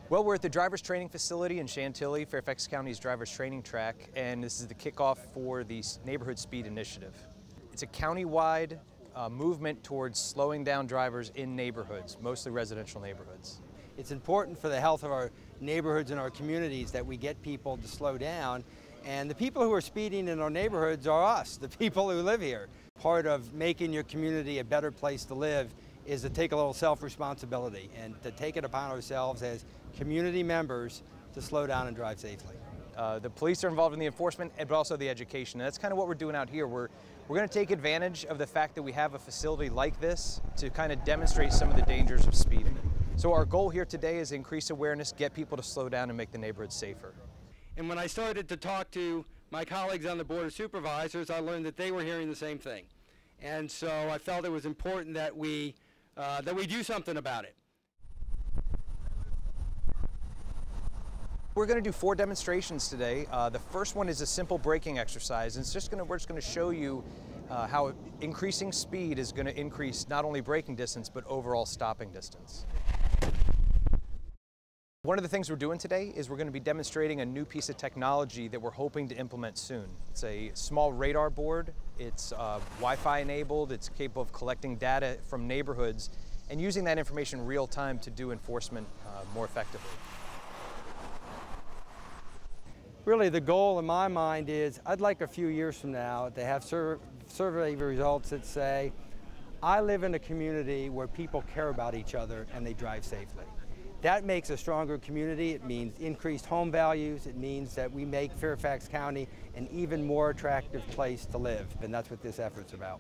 Well, we're at the driver's training facility in Chantilly, Fairfax County's driver's training track, and this is the kickoff for the Neighborhood Speed Initiative. It's a county-wide movement towards slowing down drivers in neighborhoods, mostly residential neighborhoods. It's important for the health of our neighborhoods and our communities that we get people to slow down, and the people who are speeding in our neighborhoods are us, the people who live here. Part of making your community a better place to live is to take a little self-responsibility and to take it upon ourselves as community members to slow down and drive safely. The police are involved in the enforcement, but also the education. And that's kind of what we're doing out here. We're going to take advantage of the fact that we have a facility like this to kind of demonstrate some of the dangers of speeding. So our goal here today is increase awareness, get people to slow down and make the neighborhood safer. And when I started to talk to my colleagues on the Board of Supervisors, I learned that they were hearing the same thing. And so I felt it was important that we do something about it. We're going to do 4 demonstrations today. The first one is a simple braking exercise. And we're just going to show you how increasing speed is going to increase not only braking distance, but overall stopping distance. One of the things we're doing today is we're going to be demonstrating a new piece of technology that we're hoping to implement soon. It's a small radar board. It's Wi-Fi enabled. It's capable of collecting data from neighborhoods and using that information real time to do enforcement more effectively. Really, the goal in my mind is I'd like a few years from now to have survey results that say, I live in a community where people care about each other and they drive safely. That makes a stronger community. It means increased home values. It means that we make Fairfax County an even more attractive place to live, and that's what this effort's about.